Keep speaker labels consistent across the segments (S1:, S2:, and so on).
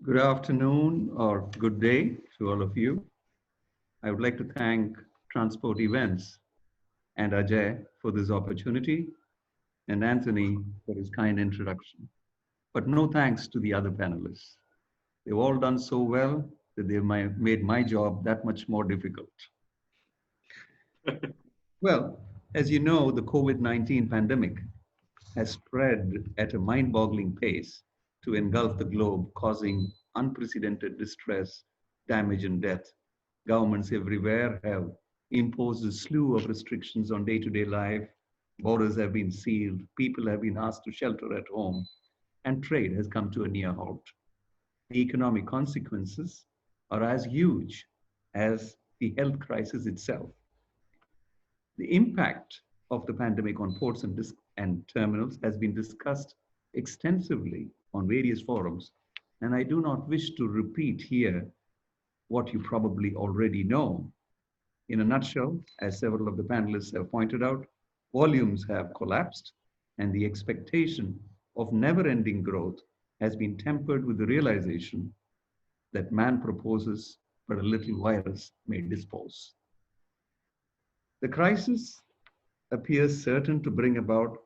S1: Good afternoon or good day to all of you. I would like to thank Transport Events and Ajay for this opportunity and Anthony for his kind introduction. But no thanks to the other panelists. They've all done so well that they've made my job that much more difficult. Well, as you know, the COVID-19 pandemic has spread at a mind-boggling pace to engulf the globe, causing unprecedented distress, damage, and death. Governments everywhere have imposed a slew of restrictions on day-to-day life. Borders have been sealed, people have been asked to shelter at home, and trade has come to a near halt. The economic consequences are as huge as the health crisis itself. The impact of the pandemic on ports and terminals has been discussed extensively on various forums, and I do not wish to repeat here what you probably already know. In a nutshell, as several of the panelists have pointed out, volumes have collapsed, and the expectation of never-ending growth has been tempered with the realization that man proposes, but a little virus may dispose. The crisis appears certain to bring about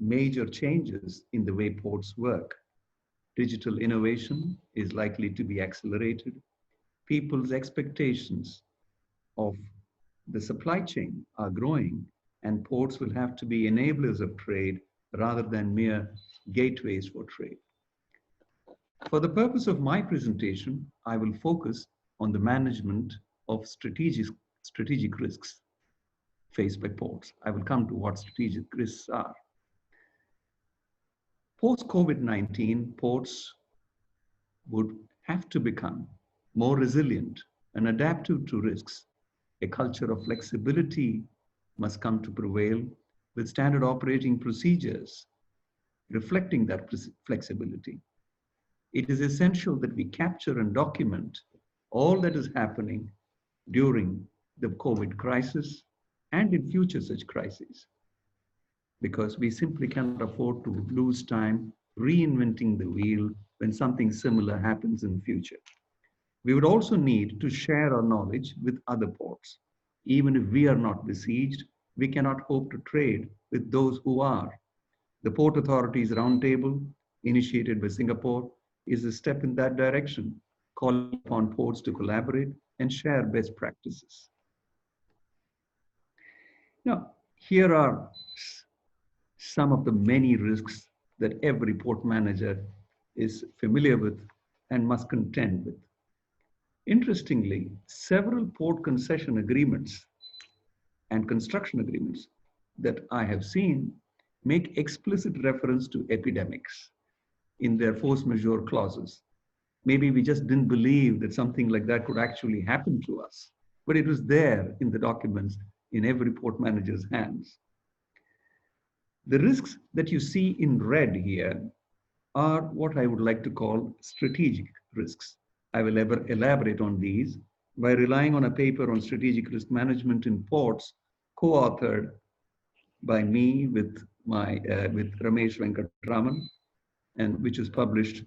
S1: major changes in the way ports work. Digital innovation is likely to be accelerated. People's expectations of the supply chain are growing, and ports will have to be enablers of trade rather than mere gateways for trade. For the purpose of my presentation, I will focus on the management of strategic risks faced by ports. I will come to what strategic risks are. Post-COVID-19, ports would have to become more resilient and adaptive to risks. A culture of flexibility must come to prevail with standard operating procedures reflecting that flexibility. It is essential that we capture and document all that is happening during the COVID crisis and in future such crises, because we simply cannot afford to lose time reinventing the wheel when something similar happens in the future. We would also need to share our knowledge with other ports. Even if we are not besieged, we cannot hope to trade with those who are. The Port Authorities Roundtable, initiated by Singapore, is a step in that direction, calling upon ports to collaborate and share best practices. Now, here are some of the many risks that every port manager is familiar with and must contend with. Interestingly, several port concession agreements and construction agreements that I have seen make explicit reference to epidemics in their force majeure clauses. Maybe we just didn't believe that something like that could actually happen to us, but it was there in the documents in every port manager's hands. The risks that you see in red here are what I would like to call strategic risks. I will elaborate on these by relying on a paper on strategic risk management in ports, co-authored by me with Ramesh Venkatraman, and which was published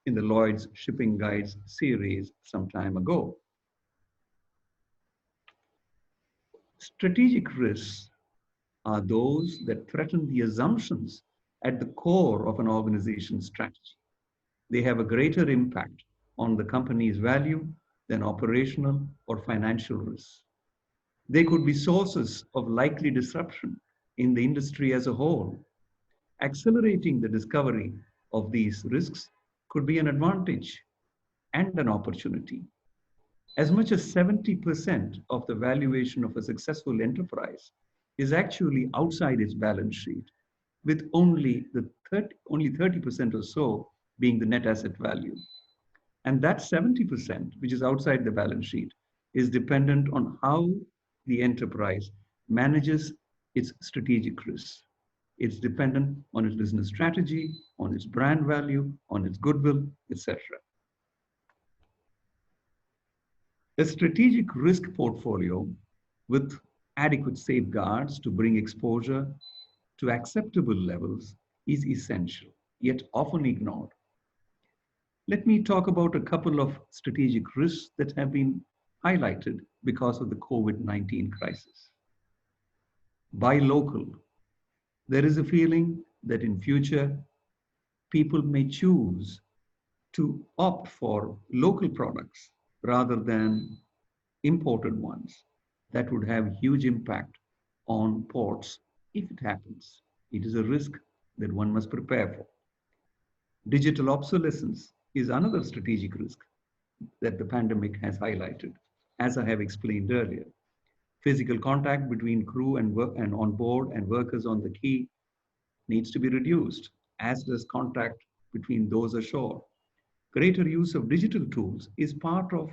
S1: in the Lloyd's Shipping Guides series some time ago. Strategic risks are those that threaten the assumptions at the core of an organization's strategy. They have a greater impact on the company's value than operational or financial risks. They could be sources of likely disruption in the industry as a whole. Accelerating the discovery of these risks could be an advantage and an opportunity. As much as 70% of the valuation of a successful enterprise is actually outside its balance sheet, with only 30% or so being the net asset value. And that 70%, which is outside the balance sheet, is dependent on how the enterprise manages its strategic risks. It's dependent on its business strategy, on its brand value, on its goodwill, etc. A strategic risk portfolio with adequate safeguards to bring exposure to acceptable levels is essential, yet often ignored. Let me talk about a couple of strategic risks that have been highlighted because of the COVID-19 crisis. Buy local. There is a feeling that in future, people may choose to opt for local products rather than imported ones. That would have huge impact on ports if it happens. It is a risk that one must prepare for. Digital obsolescence is another strategic risk that the pandemic has highlighted, as I have explained earlier. Physical contact between crew and on board and workers on the quay needs to be reduced, as does contact between those ashore. Greater use of digital tools is part of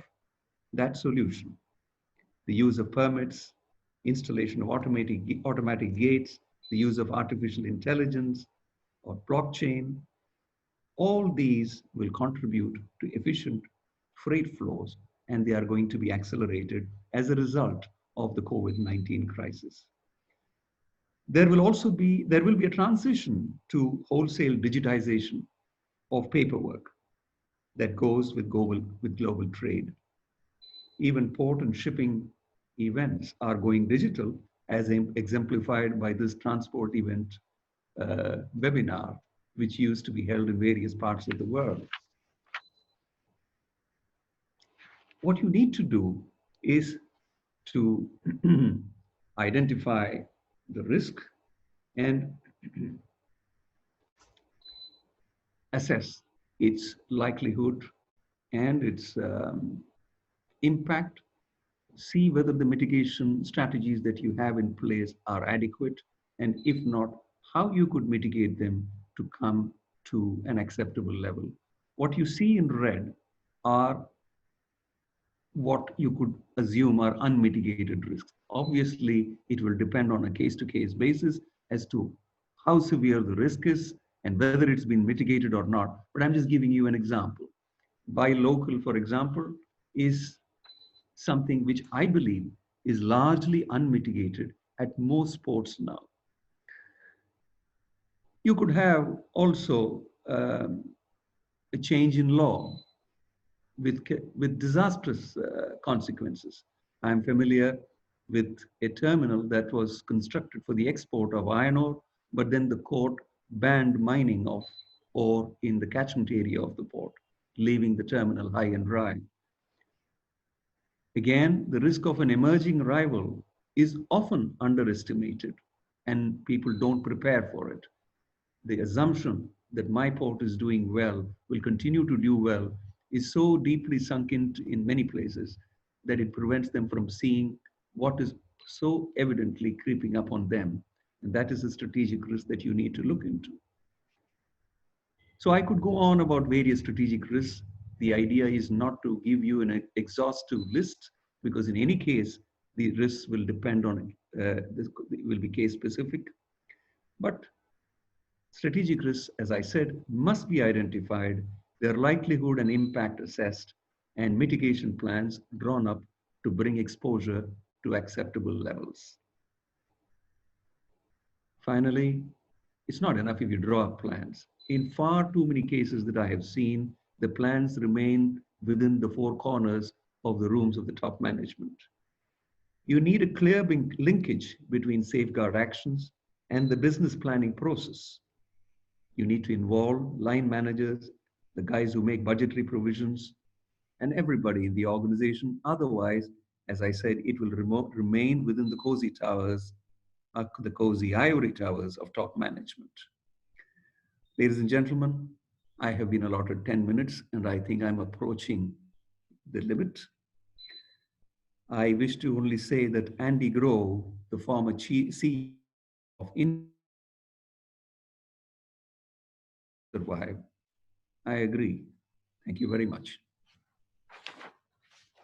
S1: that solution. The use of permits, installation of automatic gates, the use of artificial intelligence or blockchain, all these will contribute to efficient freight flows, and they are going to be accelerated as a result of the COVID-19 crisis. There will be a transition to wholesale digitization of paperwork that goes with global trade. Even port and shipping events are going digital, as exemplified by this transport event webinar, which used to be held in various parts of the world. What you need to do is to identify the risk and assess its likelihood and its impact, see whether the mitigation strategies that you have in place are adequate, and if not, how you could mitigate them to come to an acceptable level. What you see in red are what you could assume are unmitigated risks. Obviously, it will depend on a case-to-case basis as to how severe the risk is and whether it's been mitigated or not. But I'm just giving you an example. Buy local, for example, is something which I believe is largely unmitigated at most ports now. You could have also a change in law with disastrous consequences. I'm familiar with a terminal that was constructed for the export of iron ore, but then the court banned mining of ore in the catchment area of the port, leaving the terminal high and dry. Again, the risk of an emerging rival is often underestimated, and people don't prepare for it. The assumption that my port is doing well, will continue to do well, is so deeply sunk in many places that it prevents them from seeing what is so evidently creeping up on them. And that is a strategic risk that you need to look into. So I could go on about various strategic risks. The idea is not to give you an exhaustive list, because in any case, the risks will depend on, this will be case specific. But strategic risks, as I said, must be identified, their likelihood and impact assessed, and mitigation plans drawn up to bring exposure to acceptable levels. Finally, it's not enough if you draw up plans. In far too many cases that I have seen, the plans remain within the four corners of the rooms of the top management. You need a clear linkage between safeguard actions and the business planning process. You need to involve line managers, the guys who make budgetary provisions, and everybody in the organization. Otherwise, as I said, it will remain within the cozy towers, the cozy ivory towers of top management. Ladies and gentlemen, I have been allotted 10 minutes, and I think I'm approaching the limit. I wish to only say that Andy Grove, the former CEO of Survive, I agree. Thank you very much.